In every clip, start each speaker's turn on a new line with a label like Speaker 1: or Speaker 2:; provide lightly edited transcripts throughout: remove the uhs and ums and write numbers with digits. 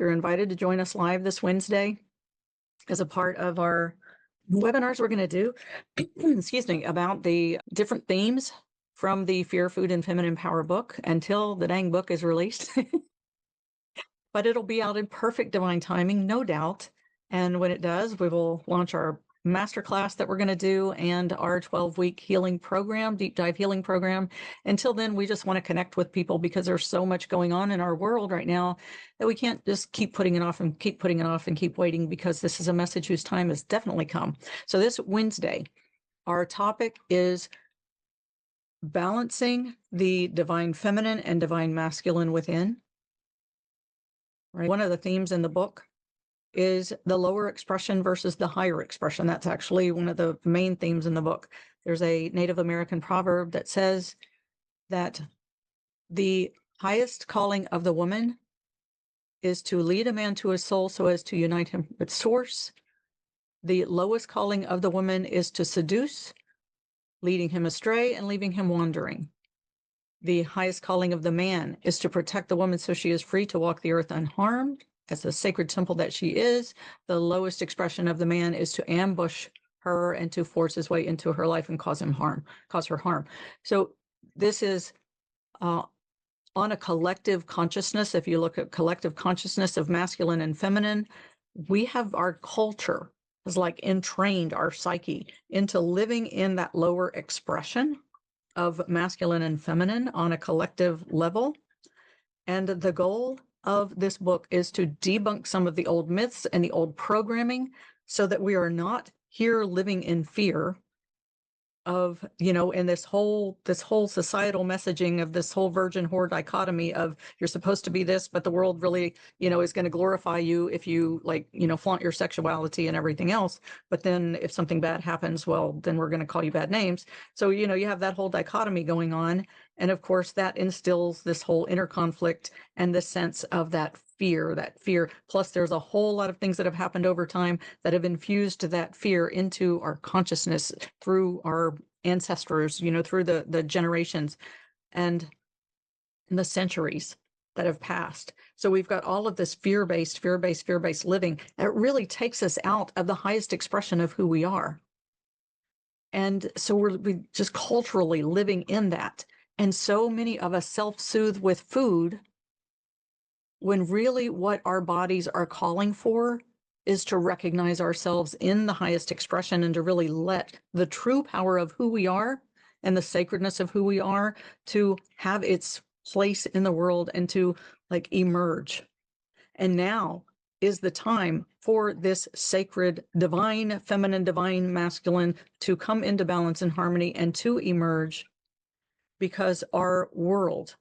Speaker 1: You're invited to join us live this Wednesday as a part of our webinars we're going to do, excuse me, about the different themes from the Fear, Food, and Feminine Power book until the dang book is released. But it'll be out in perfect divine timing, no doubt. And when it does, we will launch our masterclass that we're going to do and our 12-week healing program, deep dive healing program. Until then, we just want to connect with people because there's so much going on in our world right now that we can't just keep putting it off and keep putting it off and keep waiting, because this is a message whose time has definitely come. So this Wednesday, our topic is balancing the divine feminine and divine masculine within. Right? One of the themes in the book is the lower expression versus the higher expression. That's actually one of the main themes in the book. There's a Native American proverb that says that the highest calling of the woman is to lead a man to his soul so as to unite him with source. The lowest calling of the woman is to seduce, leading him astray and leaving him wandering. The highest calling of the man is to protect the woman so she is free to walk the earth unharmed. As the sacred temple that she is, the lowest expression of the man is to ambush her and to force his way into her life and cause her harm. So this is on a collective consciousness. If you look at collective consciousness of masculine and feminine, we have our culture has like entrained our psyche into living in that lower expression of masculine and feminine on a collective level. And the goal of this book is to debunk some of the old myths and the old programming so that we are not here living in fear of, in this whole societal messaging of this whole virgin whore dichotomy of you're supposed to be this, but the world really, is going to glorify you if you flaunt your sexuality and everything else. But then if something bad happens, well, then we're going to call you bad names. So, you have that whole dichotomy going on. And of course, that instills this whole inner conflict and the sense of that fear. Plus, there's a whole lot of things that have happened over time that have infused that fear into our consciousness through our ancestors, through the generations and the centuries that have passed. So we've got all of this fear-based living. It really takes us out of the highest expression of who we are. And so we're just culturally living in that. And so many of us self-soothe with food when really what our bodies are calling for is to recognize ourselves in the highest expression and to really let the true power of who we are and the sacredness of who we are to have its place in the world and to emerge. And now is the time for this sacred divine feminine, divine masculine to come into balance and harmony and to emerge, because our world,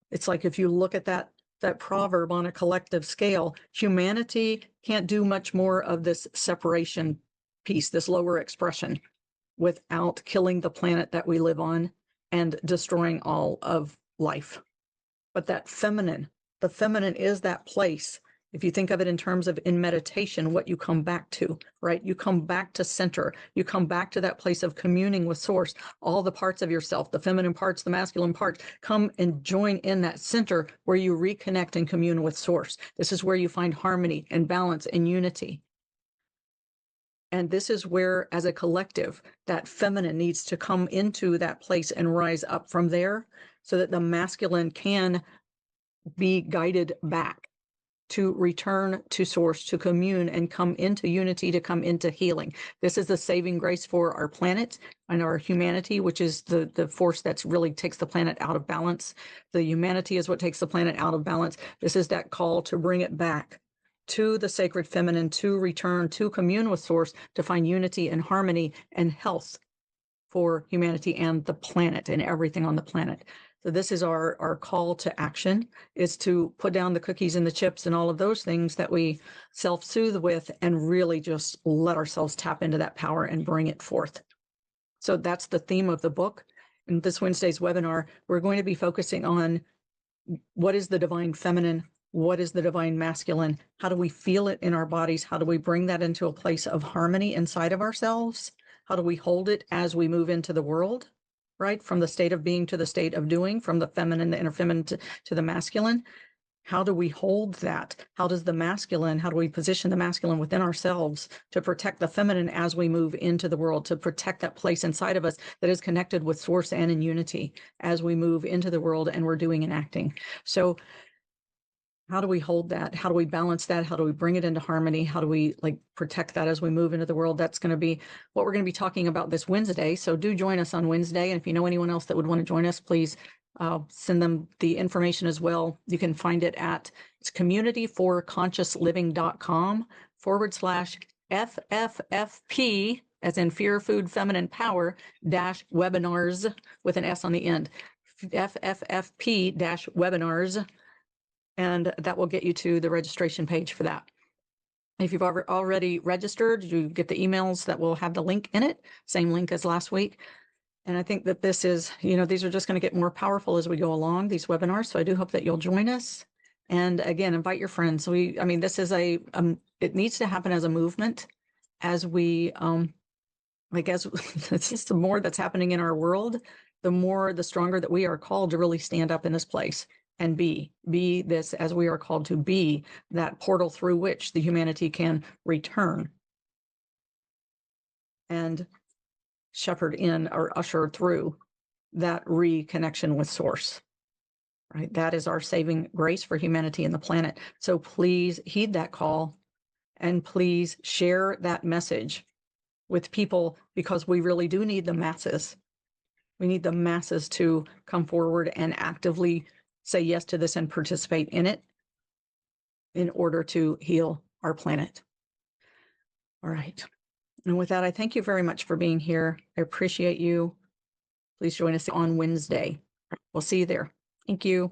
Speaker 1: it's like if you look at that proverb on a collective scale, humanity can't do much more of this separation piece, this lower expression, without killing the planet that we live on and destroying all of life. But the feminine is that place. If you think of it in terms of in meditation, what you come back to, right? You come back to center. You come back to that place of communing with source. All the parts of yourself, the feminine parts, the masculine parts, come and join in that center where you reconnect and commune with source. This is where you find harmony and balance and unity. And this is where, as a collective, that feminine needs to come into that place and rise up from there so that the masculine can be guided back to return to source, to commune and come into unity, to come into healing. This is the saving grace for our planet and our humanity, which is the force that's really takes the planet out of balance. The humanity is what takes the planet out of balance. This is that call to bring it back to the sacred feminine, to return, to commune with source, to find unity and harmony and health for humanity and the planet and everything on the planet. So this is our call to action, is to put down the cookies and the chips and all of those things that we self-soothe with and really just let ourselves tap into that power and bring it forth. So that's the theme of the book. In this Wednesday's webinar, we're going to be focusing on what is the divine feminine, what is the divine masculine, how do we feel it in our bodies, how do we bring that into a place of harmony inside of ourselves, how do we hold it as we move into the world, right? From the state of being to the state of doing, from the feminine, the inner feminine to the masculine. How do we hold that? How do we position the masculine within ourselves to protect the feminine as we move into the world, to protect that place inside of us that is connected with source and in unity as we move into the world and we're doing and acting? So how do we hold that? How do we balance that? How do we bring it into harmony? How do we protect that as we move into the world? That's going to be what we're going to be talking about this Wednesday. So do join us on Wednesday. And if you know anyone else that would want to join us, please send them the information as well. You can find it at communityforconsciousliving.com/FFFP, as in Fear, Food, Feminine Power -webinars with an S on the end. FFFP -webinars. And that will get you to the registration page for that. If you've already registered, you get the emails that will have the link in it, same link as last week. And I think that this is, these are just going to get more powerful as we go along, these webinars. So I do hope that you'll join us. And again, invite your friends. This is it needs to happen as a movement as we, it's just the more that's happening in our world, the stronger that we are called to really stand up in this place and be this, as we are called to be, that portal through which the humanity can return and shepherd in or usher through that reconnection with source, right? That is our saving grace for humanity and the planet. So please heed that call and please share that message with people, because we really do need the masses. We need the masses to come forward and actively say yes to this and participate in it in order to heal our planet. All right. And with that, I thank you very much for being here. I appreciate you. Please join us on Wednesday. We'll see you there. Thank you.